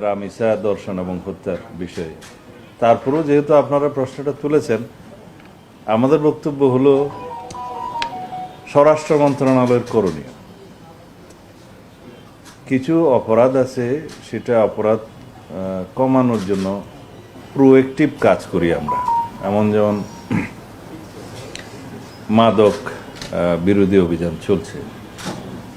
রামিসা দর্শন এবং হত্যার বিষয়ে। তারপরেও যেহেতু আপনারা প্রশ্নটা তুলেছেন, আমাদের বক্তব্য হলো স্বরাষ্ট্র মন্ত্রণালয়ের করণীয়। কিছু অপরাধ আছে, সেটা অপরাধ কমানোর জন্য প্রোঅ্যাক্টিভ কাজ করি আমরা। যেমন মাদক বিরোধী অভিযান চলছে,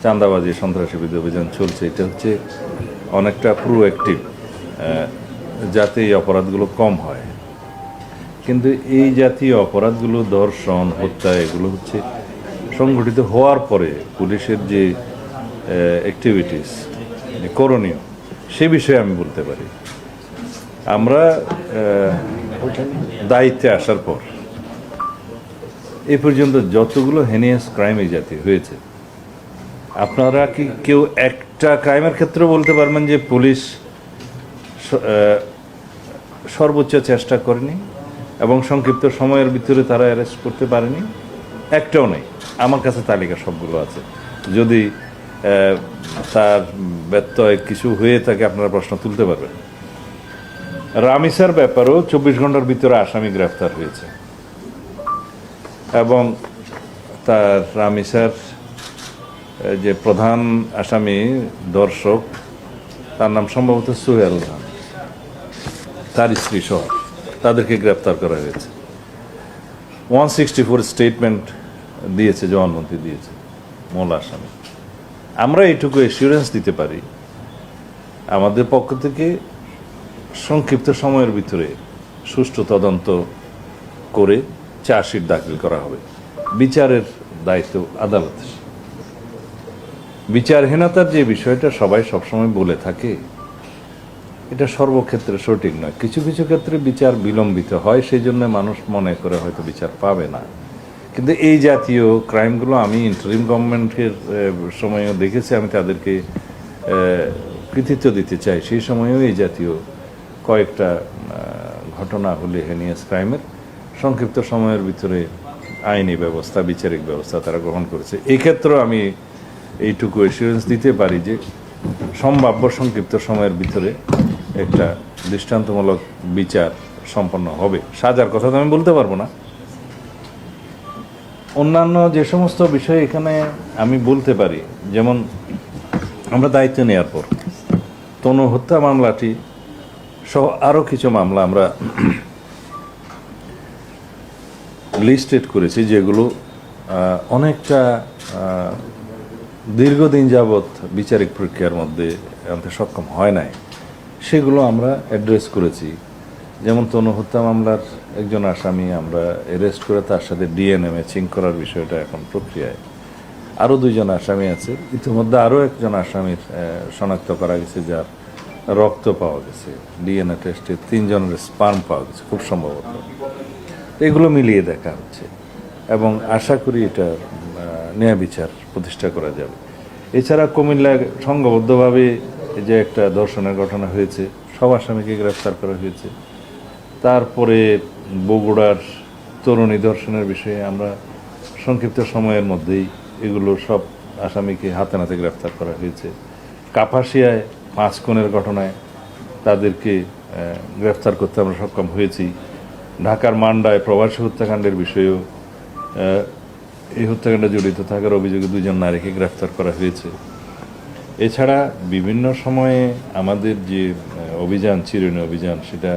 চাঁদাবাজি সন্ত্রাসী বিরোধী অভিযান চলছে। এটা হচ্ছে অনেকটা প্রোঅ্যাক্টিভ, যাতে এই অপরাধগুলো কম হয়। কিন্তু এই জাতীয় অপরাধগুলো, ধর্ষণ, হত্যা, এগুলো হচ্ছে সংগঠিত হওয়ার পরে পুলিশের যে অ্যাক্টিভিটিস, করণীয়, সে বিষয়ে আমি বলতে পারি। আমরা দায়িত্বে আসার পর এ পর্যন্ত যতগুলো হেনিয়াস ক্রাইম এই জাতীয় হয়েছে, আপনারা কি কেউ একটা ক্রাইমের ক্ষেত্রে বলতে পারবেন যে পুলিশ সর্বোচ্চ চেষ্টা করেনি এবং সংক্ষিপ্ত সময়ের ভিতরে তারা অ্যারেস্ট করতে পারেনি? একটাও নেই। আমার কাছে তালিকা সবগুলো আছে। যদি তার ব্যত্যয় কিছু হয়ে থাকে আপনারা প্রশ্ন তুলতে পারবেন। রামিসার ব্যাপারেও 24 ঘন্টার ভিতরে আসামি গ্রেফতার হয়েছে এবং তার রামিসার যে প্রধান আসামি দর্শক, তার নাম সম্ভবত সোহেল খান, তার স্ত্রী সহ তাদেরকে গ্রেপ্তার করা হয়েছে। 164 স্টেটমেন্ট দিয়েছে, জবানবন্দি দিয়েছে মূল আসামি। আমরা এইটুকু এসিউরেন্স দিতে পারি, আমাদের পক্ষ থেকে সংক্ষিপ্ত সময়ের ভিতরে সুষ্ঠু তদন্ত করে চার্জশিট দাখিল করা হবে। বিচারের দায়িত্ব আদালতের। বিচারহীনতার যে বিষয়টা সবাই সবসময় বলে থাকে, এটা সর্বক্ষেত্রে সঠিক নয়। কিছু কিছু ক্ষেত্রে বিচার বিলম্বিত হয়, সেই জন্য মানুষ মনে করে হয়তো বিচার পাবে না। কিন্তু এই জাতীয় ক্রাইমগুলো আমি ইন্টারিম গভর্নমেন্টের সময়ও দেখেছি। আমি তাদেরকে কৃতিত্ব দিতে চাই। সেই সময়েও এই জাতীয় কয়েকটা ঘটনা হলে হেনিয়াস ক্রাইমের সংক্ষিপ্ত সময়ের ভিতরে আইনি ব্যবস্থা, বিচারিক ব্যবস্থা তারা গ্রহণ করেছে। এই ক্ষেত্রেও আমি এইটুকু এসিউরেন্স দিতে পারি যে সম্ভাব্য সংক্ষিপ্ত সময়ের ভিতরে একটা দৃষ্টান্তমূলক বিচার সম্পন্ন হবে। সাজার কথা তো আমি বলতে পারবো না। অন্যান্য যে সমস্ত বিষয় এখানে আমি বলতে পারি, যেমন আমরা দায়িত্ব নেওয়ার পর তনু হত্যা মামলাটি সহ আরও কিছু মামলা আমরা লিস্টেড করেছি, যেগুলো অনেকটা দীর্ঘদিন যাবৎ বিচারিক প্রক্রিয়ার মধ্যে আনতে সক্ষম হয় নাই। সেগুলো আমরা অ্যাড্রেস করেছি। যেমন তনু হত্যা মামলার একজন আসামি আমরা অ্যারেস্ট করে তার সাথে ডিএনএ ম্যাচিং করার বিষয়টা এখন প্রক্রিয়ায়। আরও 2 জন আসামি আছে। ইতিমধ্যে আরও একজন আসামির শনাক্ত করা গেছে, যার রক্ত পাওয়া গেছে। ডিএনএ টেস্টে 3 জনের স্পার্ম পাওয়া গেছে খুব সম্ভবত। এগুলো মিলিয়ে দেখা হচ্ছে এবং আশা করি এটা ন্যায় বিচার প্রতিষ্ঠা করা যাবে। এছাড়া কুমিল্লা সংঘবদ্ধভাবে যে একটা ধর্ষণের ঘটনা হয়েছে, সব আসামিকে গ্রেফতার করা হয়েছে। তারপরে বগুড়ার তরুণী ধর্ষণের বিষয়ে আমরা সংক্ষিপ্ত সময়ের মধ্যেই এগুলো সব আসামিকে হাতে নাতে গ্রেফতার করা হয়েছে। কাপাসিয়ায় 5 খুনের ঘটনায় তাদেরকে গ্রেফতার করতে আমরা সক্ষম হয়েছি। ঢাকার মান্ডায় প্রবাসী হত্যাকাণ্ডের বিষয়েও এই হত্যাকাণ্ডে জড়িত থাকার অভিযোগে 2 জন নারীকে গ্রেফতার করা হয়েছে। এছাড়া বিভিন্ন সময়ে আমাদের যে অভিযান, চিরুনি অভিযান, সেটা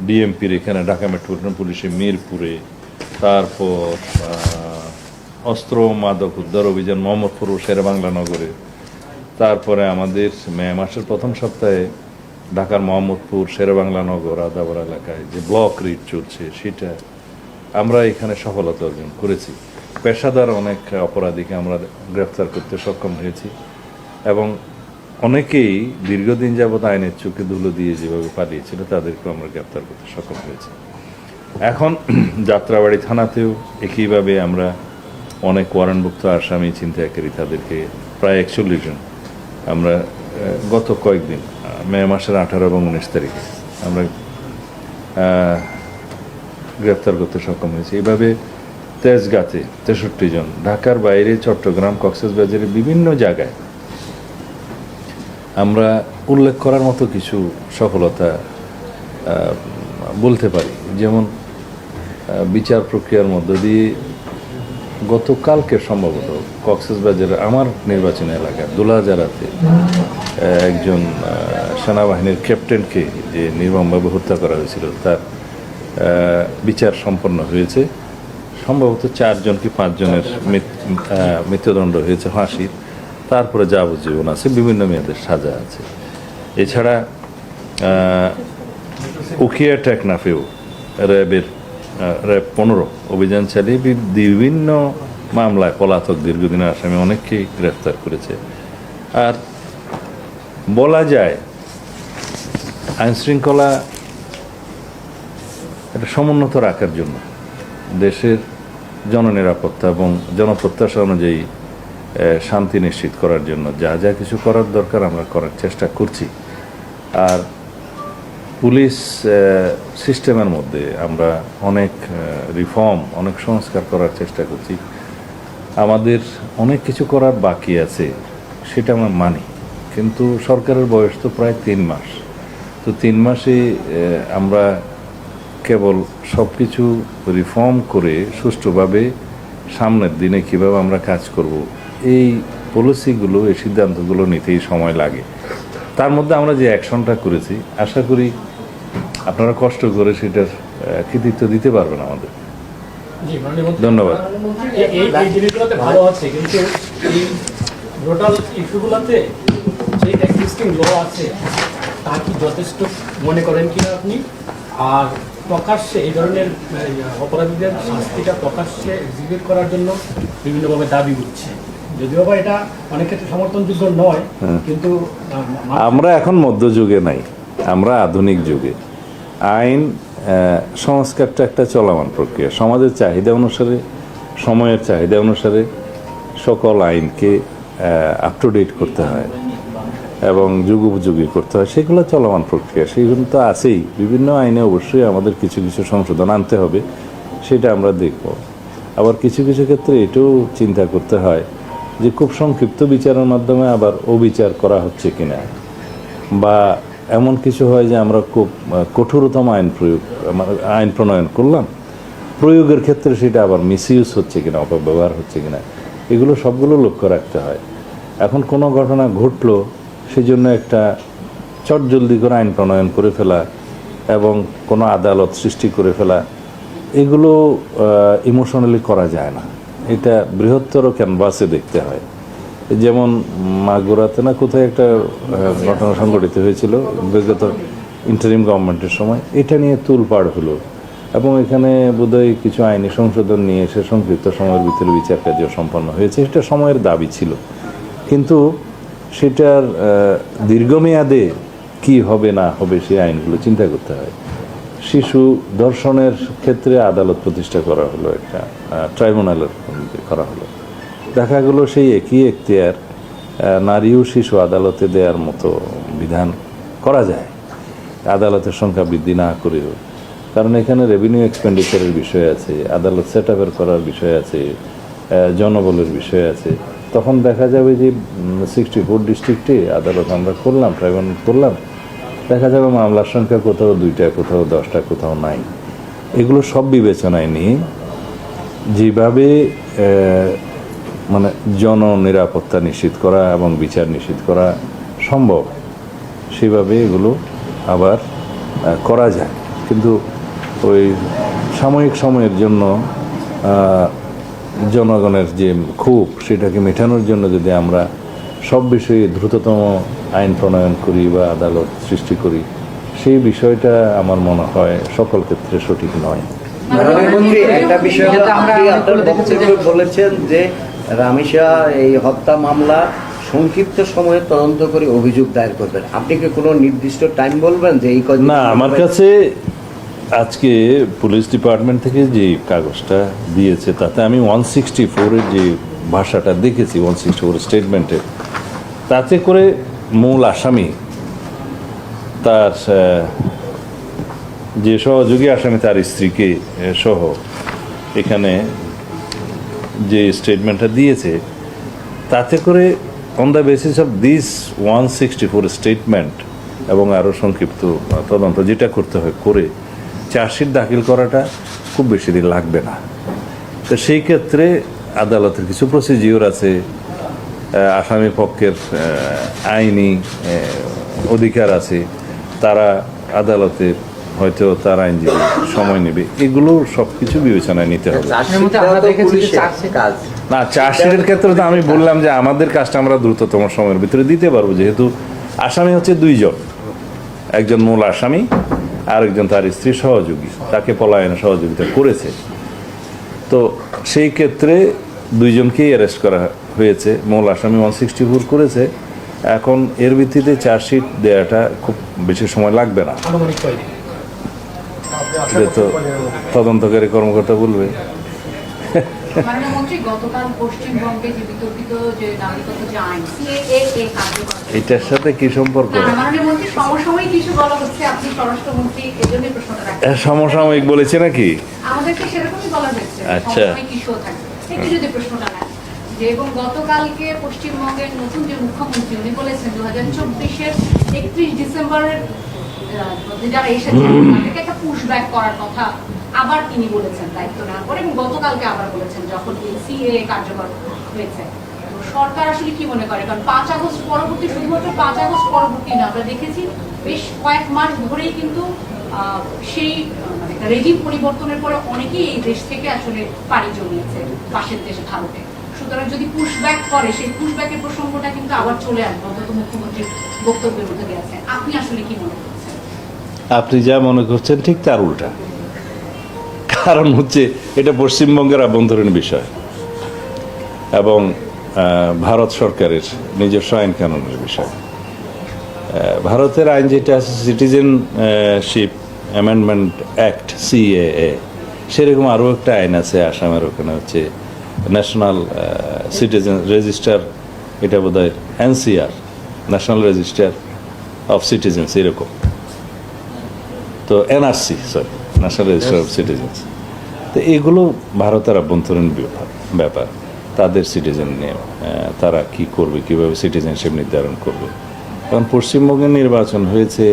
ডিএমপির এখানে ঢাকা মেট্রোপলিটন পুলিশের মিরপুরে, তারপর অস্ত্র মাদক উদ্ধার অভিযান মোহাম্মদপুর ও শেরেবাংলা নগরে, তারপরে আমাদের মে মাসের প্রথম সপ্তাহে ঢাকার মোহাম্মদপুর, শেরেবাংলা নগর, আদাবর এলাকায় যে ব্লক রিট চলছে, সেটা আমরা এখানে সফলতা অর্জন করেছি। পেশাদার অনেক অপরাধীকে আমরা গ্রেফতার করতে সক্ষম হয়েছি এবং অনেকেই দীর্ঘদিন যাবৎ আইনের চোখে ধুলো দিয়ে যেভাবে পালিয়েছিল তাদেরকেও আমরা গ্রেফতার করতে সক্ষম হয়েছি। এখন যাত্রাবাড়ি থানাতেও একইভাবে আমরা অনেক ওয়ারেন্টভুক্ত আসামি ছিনতাইকারী, তাদেরকে প্রায় 41 জন আমরা গত কয়েকদিন মে মাসের 18 এবং 19 তারিখে আমরা গ্রেফতার করতে সক্ষম হয়েছি। এইভাবে তেজগাঁতে 63 জন, ঢাকার বাইরে চট্টগ্রাম, কক্সবাজারের বিভিন্ন জায়গায় আমরা উল্লেখ করার মতো কিছু সফলতা বলতে পারি। যেমন বিচার প্রক্রিয়ার মধ্য দিয়ে গতকালকে সম্ভবত কক্সবাজার আমার নির্বাচনী এলাকা দুলাজারাতে একজন সেনাবাহিনীর ক্যাপ্টেনকে যে নির্মমভাবে হত্যা করা হয়েছিল তার বিচার সম্পন্ন হয়েছে। সম্ভবত 4 জন কি 5 জনের মৃত্যুদণ্ড হয়েছে ফাঁসির, তারপরে যাবজ্জীবন আছে, বিভিন্ন মেয়াদের সাজা আছে। এছাড়া উখিয়া টেকনাফেও র্যাব 15 অভিযান চালিয়ে বিভিন্ন মামলায় পলাতক দীর্ঘদিনের আসামি অনেককেই গ্রেফতার করেছে। আর বলা যায় আইনশৃঙ্খলা এটা সমুন্নত রাখার জন্য দেশের জননিরাপত্তা এবং জনপ্রত্যাশা অনুযায়ী শান্তি নিশ্চিত করার জন্য যা যা কিছু করার দরকার আমরা করার চেষ্টা করছি। আর পুলিশ সিস্টেমের মধ্যে আমরা অনেক রিফর্ম, অনেক সংস্কার করার চেষ্টা করছি। আমাদের অনেক কিছু করার বাকি আছে, সেটা আমরা মানি, কিন্তু সরকারের বয়স তো প্রায় 3 মাস। তো 3 মাসে আমরা কেবল সব কিছু রিফর্ম করে সুষ্ঠুভাবে সামনের দিনে কীভাবে আমরা কাজ করব, এই পলিসিগুলো, এই সিদ্ধান্তগুলো নিতেই সময় লাগে। তার মধ্যে আমরা যে অ্যাকশনটা করেছি, আশা করি আপনারা কষ্ট করে সেটার কৃতিত্ব দিতে পারবেন আমাদের। ধন্যবাদ। এই জিনিসগুলোতে ভালো আছে, কিন্তু এই টোটাল ইস্যুগুলোতে যে এক্সিস্টিং ল আছে তা কি যথেষ্ট মনে করেন কিনা আপনি? আর প্রকাশ্যে এই ধরনের অপরাধীদের শাস্তিটা প্রকাশ্যে এক্সিকিউট করার জন্য বিভিন্নভাবে দাবি উঠছে, যদিও বা এটা অনেক ক্ষেত্রে সমর্থনযোগ্য নয়, কিন্তু আমরা এখন মধ্যযুগে নাই, আমরা আধুনিক যুগে। আইন সংস্কারটা একটা চলমান প্রক্রিয়া। সমাজের চাহিদা অনুসারে, সময়ের চাহিদা অনুসারে সকল আইনকে আপ টু ডেট করতে হয় এবং যুগোপযোগী করতে হয়, সেগুলো চলমান প্রক্রিয়া। সেগুলো তো আছেই। বিভিন্ন আইনে অবশ্যই আমাদের কিছু কিছু সংশোধন আনতে হবে, সেটা আমরা দেখব। আবার কিছু কিছু ক্ষেত্রে এটাও চিন্তা করতে হয় যে খুব সংক্ষিপ্ত বিচারের মাধ্যমে আবার অবিচার করা হচ্ছে কিনা, বা এমন কিছু হয় যে আমরা খুব কঠোরতম আইন প্রণয়ন করলাম, প্রয়োগের ক্ষেত্রে সেটা আবার মিসইউজ হচ্ছে কিনা, অপব্যবহার হচ্ছে কিনা, এগুলো সবগুলো লক্ষ্য রাখতে হয়। এখন কোনো ঘটনা ঘটলো, সেজন্য একটা চটজলদি করে আইন প্রণয়ন করে ফেলা এবং কোনো আদালত সৃষ্টি করে ফেলা, এগুলো ইমোশনালি করা যায় না। এটা বৃহত্তর ক্যানভাসে দেখতে হয়। যেমন মাগুরাতে না কোথায় একটা ঘটনা সংঘটিত হয়েছিল বিগত ইন্টারিম গভর্নমেন্টের সময়, এটা নিয়ে তুলপাড় হলো এবং এখানে বোধহয় কিছু আইনি সংশোধন নিয়ে এসে সংক্ষিপ্ত সময়ের ভিতরে বিচার কার্য সম্পন্ন হয়েছে। এটা সময়ের দাবি ছিল, কিন্তু সেটার দীর্ঘমেয়াদে কি হবে না হবে সেই আইনগুলো চিন্তা করতে হয়। শিশু ধর্ষণের ক্ষেত্রে আদালত প্রতিষ্ঠা করা হলো, একটা ট্রাইব্যুনালের করা হলো। দেখা গেল সেই একই এখতিয়ার নারী ও শিশু আদালতে দেওয়ার মতো বিধান করা যায়, আদালতের সংখ্যা বৃদ্ধি না করেও। কারণ এখানে রেভিনিউ এক্সপেন্ডিচারের বিষয় আছে, আদালত সেট আপের করার বিষয় আছে, জনবলের বিষয় আছে। তখন দেখা যাবে যে 64 ডিস্ট্রিক্টে আদালত আমরা করলাম, ট্রাইব্যুনাল করলাম, দেখা যাবে মামলার সংখ্যা কোথাও 2টা, কোথাও 10টা, কোথাও নাই। এগুলো সব বিবেচনায় নিয়ে যেভাবে মানে জননিরাপত্তা নিশ্চিত করা এবং বিচার নিশ্চিত করা সম্ভব, সেভাবে এগুলো আবার করা যায়। কিন্তু ওই সাময়িক সময়ের জন্য জনগণের যে ক্ষোভ, সেটাকে মেটানোর জন্য যদি আমরা সব বিষয়ে দ্রুততম আইন প্রণয়ন করি বা আদালত সৃষ্টি করি, সেই বিষয়টা আমার মনে হয় সকল ক্ষেত্রে সঠিক নয়। একটা বিষয় হলো, আপনি আপনার বক্তব্যে বলেছেন যে রামিসা এই হত্যা মামলা সংক্ষিপ্ত সময়ে তদন্ত করে অভিযোগ দায়ের করবেন। আপনি কি কোনো নির্দিষ্ট টাইম বলবেন যে এই না, আমার কাছে আজকে পুলিশ ডিপার্টমেন্ট থেকে যে কাগজটা দিয়েছে তাতে আমি 164-এর যে ভাষাটা দেখেছি, 164 স্টেটমেন্টের, তাতে করে মূল আসামি তার যে সহযোগী আসামি তার স্ত্রীকে সহ এখানে যে স্টেটমেন্টটা দিয়েছে, তাতে করে on the basis of this 164 statement এবং আরও সংক্ষিপ্ত তদন্ত যেটা করতে হয় করে চার্জশিট দাখিল করাটা খুব বেশি দিন লাগবে না। তো সেই ক্ষেত্রে আদালতের কিছু প্রসিজিওর আছে, আসামি পক্ষের আইনি অধিকার আছে, তারা আদালতে হয়তো তার আইনজীবী সময় নেবে, এগুলো সব কিছু বিবেচনায় নিতে হবে। না, চার্জশিটের ক্ষেত্রে তো আমি বললাম যে আমাদের কাজটা আমরা দ্রুততম সময়ের ভিতরে দিতে পারবো, যেহেতু আসামি হচ্ছে দুইজন, একজন মূল আসামি আর একজন তার স্ত্রী সহযোগী, তাকে পলায়নে সহযোগিতা করেছে। তো সেই ক্ষেত্রে দুইজনকেই অ্যারেস্ট করা হয়েছে, মূল আসামি 164 করেছে। এখন এর ভিত্তিতে চার্জশিট দেওয়াটা খুব বেশি সময় লাগবে না, আনুমানিক কয়দিন? এটা তো তদন্তকারী কর্মকর্তা বলবে। মাননীয় মন্ত্রী, গতকাল পশ্চিমবঙ্গে যে বিতর্কিত যে নাগরিকত্ব যে আইন সিএএ কার্যকর, এটার সাথে কি সম্পর্ক? মাননীয় মন্ত্রী সমসাময়িক কিছু বলা হচ্ছে, আপনি স্বরাষ্ট্রমন্ত্রী, এজন্যই প্রশ্নটা রাখছেন। সমসাময়িক বলেছে নাকি? আমাদেরকে সেরকমই বলা হয়েছে, আচ্ছা। সমসাময়িক ইস্যু থাকে। একটু যদি প্রশ্নটা নেন যে, এবং গতকালকে পশ্চিমবঙ্গের নতুন যে মুখ্যমন্ত্রী উনি বলেছেন 2024-এর 31 ডিসেম্বরের মধ্যে যারা এসেছেন তাদেরকে একটা পুশব্যাক করার কথা আবার তিনি বলেছেন দায়িত্ব নেওয়ার পরে, এবং গতকালকে আবার বলেছেন যখন সিএএ কার্যকর হয়েছে। তো সরকার আসলে কি মনে করে? কারণ 5 আগস্ট পরবর্তী, শুধুমাত্র 5 আগস্ট পরবর্তী না, আমরা দেখেছি বেশ কয়েক মাস ধরেই কিন্তু সেই মানে রেজিম পরিবর্তনের পরে অনেকেই এই দেশ থেকে আসলে পাড়ি জমিয়েছে পাশের দেশ ভারতে। সুতরাং যদি পুশব্যাক করে, সেই পুশব্যাকের প্রসঙ্গটা কিন্তু আবার চলে আসবে, অন্তত মুখ্যমন্ত্রীর বক্তব্যের মধ্যে গেছে। আপনি আসলে কি মনে করছেন? আপনি যা মনে করছেন ঠিক তার উল্টা। কারণ হচ্ছে এটা পশ্চিমবঙ্গের আভ্যন্তরীণ বিষয় এবং ভারত সরকারের নিজস্ব আইন কানুনের বিষয়। ভারতের আইন যেটা আছে সিটিজেনশিপ অ্যামেন্ডমেন্ট অ্যাক্ট সিএএ, সেরকম আরও একটা আইন আছে আসামের, ওখানে হচ্ছে ন্যাশনাল সিটিজেন রেজিস্টার, এটা বোধহয় NCR, national register of citizens এরকম। তো NRC, sorry, national register of citizens. তো এগুলো ভারতের আভ্যন্তরীণ ব্যাপার, তাদের সিটিজেন নিয়ে তারা কি করবে, কিভাবে সিটিজেনশিপ নির্ধারণ করবে। কারণ পশ্চিমবঙ্গের নির্বাচন হয়েছে,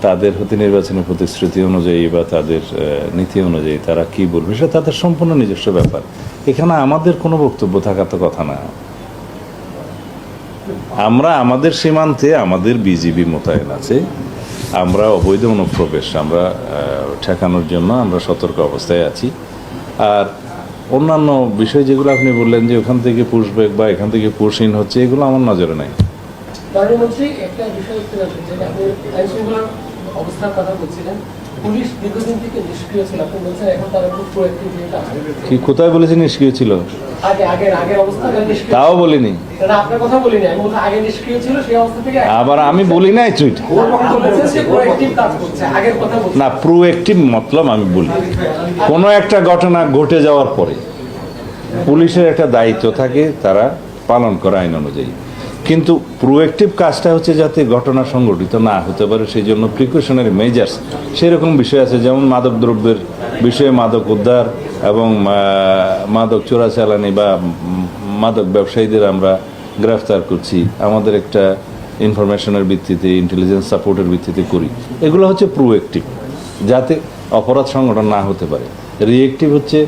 তাদের হতে নির্বাচনের প্রতিশ্রুতি অনুযায়ী বা তাদের নীতি অনুযায়ী তারা কি বলবে সেটা তাদের সম্পূর্ণ নিজস্ব ব্যাপার। এখানে আমাদের কোনো বক্তব্য থাকার তো কথা না। আমরা আমাদের সীমান্তে আমাদের বিজিবি মোতায়েন আছে, আমরা অবৈধ অনুপ্রবেশ আমরা ঠেকানোর জন্য আমরা সতর্ক অবস্থায় আছি। আর অন্যান্য বিষয় যেগুলো আপনি বললেন যে ওখান থেকে পুশব্যাক বা এখান থেকে পুশইন হচ্ছে, এগুলো আমার নজরে নাই। প্রধানমন্ত্রী, একটা বিষয় উঠতে যাচ্ছে যে আপনি আইন শৃঙ্খলার অবস্থার কথা বলছিলেন, পুলিশ দীর্ঘদিন থেকে নিষ্ক্রিয় ছিল, আপনি বলছেন এখন তারা খুব প্রোঅ্যাক্টিভ। কি কোথায় বলেছি নিষ্ক্রিয় ছিল? আগের অবস্থাটা নিষ্ক্রিয়, তাও বলিনি। না আপনার কথা বলিনি, আমি বলছি আগে নিষ্ক্রিয় ছিল, সেই অবস্থা থেকে আবার আমি বলি নাই তো এটা। প্রোঅ্যাক্টিভ কাজ করছে, আগের কথা বলছি না, প্রোঅ্যাক্টিভ মতলব আমি বলি কোনো একটা ঘটনা ঘটে যাওয়ার পরে পুলিশের একটা দায়িত্ব থাকে তারা পালন করে আইন অনুযায়ী, কিন্তু প্রোঅ্যাক্টিভ কাজটা হচ্ছে যাতে ঘটনা সংঘটিত না হতে পারে সেই জন্য প্রিকশনারি মেজার্স সেরকম বিষয় আছে। যেমন মাদক দ্রব্যের বিষয়ে মাদক উদ্ধার এবং মাদক চোরাচালানি বা মাদক ব্যবসায়ীদের আমরা গ্রেফতার করছি, আমাদের একটা ইনফরমেশনের ভিত্তিতে, ইন্টেলিজেন্স সাপোর্টের ভিত্তিতে করি। এগুলো হচ্ছে প্রোঅ্যাক্টিভ, যাতে অপরাধ সংগঠন না হতে পারে। রিঅ্যাক্টিভ হচ্ছে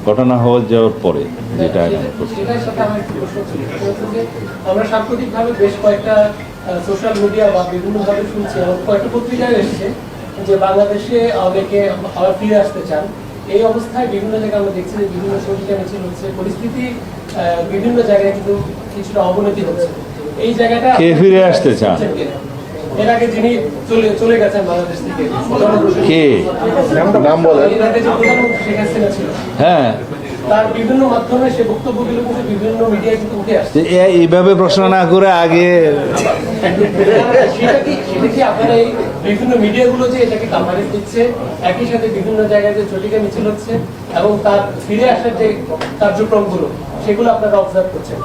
ঘটনা হয়ে যাওয়ার পরে যেটা সেটার সাথে আমার একটু প্রশ্ন ছিল, যে আমরা সাম্প্রতিকভাবে বেশ কয়েকটা সোশ্যাল মিডিয়া বা বিভিন্নভাবে শুনছি এবং কয়েকটা পত্রিকায় এসেছে যে বাংলাদেশে অনেকে আবার ফিরে আসতে চান। এই অবস্থায় বিভিন্ন জায়গায় আমরা দেখছি যে বিভিন্ন সঙ্গীতা মিছিল হচ্ছে, পরিস্থিতি বিভিন্ন জায়গায় কিন্তু কিছুটা অবনতি হচ্ছে। এই জায়গাটা কে ফিরে আসতে চান? এর আগে যিনি চলে গেছেন বাংলাদেশ থেকে, কে নাম বলেন? এর আগে যে প্রধানমন্ত্রী শেখ হাসিনা ছিল, হ্যাঁ, তার বিভিন্ন মাধ্যমে সে বক্তব্যগুলো কিন্তু বিভিন্ন মিডিয়ায় কিন্তু উঠে আসছে। এইভাবে প্রশ্ন না করে আগে সেটা কি আপনারা এই বিভিন্ন মিডিয়াগুলো যে এটাকে কাভারেজ দিচ্ছে, একই সাথে বিভিন্ন জায়গায় যে চটিকা মিছিল হচ্ছে এবং তার ফিরে আসার যে কার্যক্রমগুলো সেগুলো আপনারা অবজার্ভ করছেন?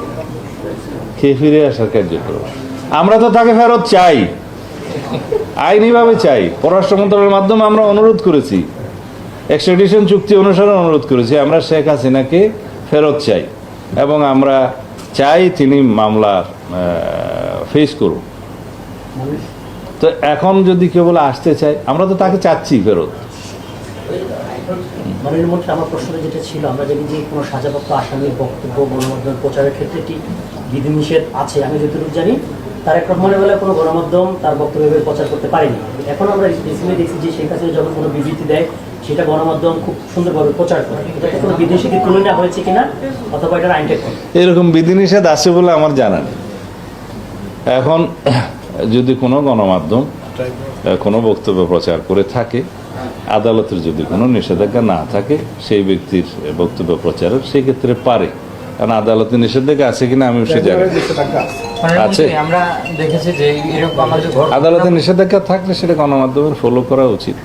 কে ফিরে আসার কার্যক্রম? আমরা তো তাকে ফেরত চাই, আইনিভাবে চাই। পররাষ্ট্র মন্ত্রণালয়ের মাধ্যমে আমরা অনুরোধ করেছি, এক্সট্রাডিশন চুক্তি অনুসারে অনুরোধ করেছি, আমরা শেখ হাসিনাকে ফেরত চাই এবং আমরা চাই তিনি মামলার ফেস করব। তো এখন যদি কেউ বলে আসতে চায়, আমরা তো তাকে চাচ্ছি ফেরত। মাননীয় মন্ত্রী, আমার প্রশ্নটা যেটা ছিল, আমরা জানি যে কোনো সাজাপ্রাপ্ত আসামির বক্তব্য গণমাধ্যমে প্রচারের ক্ষেত্রে একটি বিধিনিষেধ আছে। আমি যতটুকু জানি তারেক রহমানের বেলায় কোনো গণমাধ্যম তার বক্তব্য এভাবে প্রচার করতে পারেনি। এখন আমরা রিসেন্টলি দেখছি যে শেখ হাসিনা যখন কোনো বিবৃতি দেয় সেটা গণমাধ্যম খুব সুন্দরভাবে প্রচার করে। এটাকে কোনো বিদেশিকে তুলে নেওয়া হয়েছে কিনা, অথবা এটার আইনটা কি? এরকম বিধিনিষেধ আছে বলে আমার জানা নেই। এখন যদি কোনো গণমাধ্যম কোনো বক্তব্য প্রচার করে থাকে, আদালতের যদি কোনো নিষেধাজ্ঞা না থাকে সেই ব্যক্তির বক্তব্য প্রচারের, সেই ক্ষেত্রে পারে। কারণ আদালতের নিষেধাজ্ঞা আছে কিনা আমি সে জানি আছে। আমরা দেখেছি যে এরকম আমাদের আদালতের নিষেধাজ্ঞা থাকলে সেটা গণমাধ্যমের ফলো করা উচিত।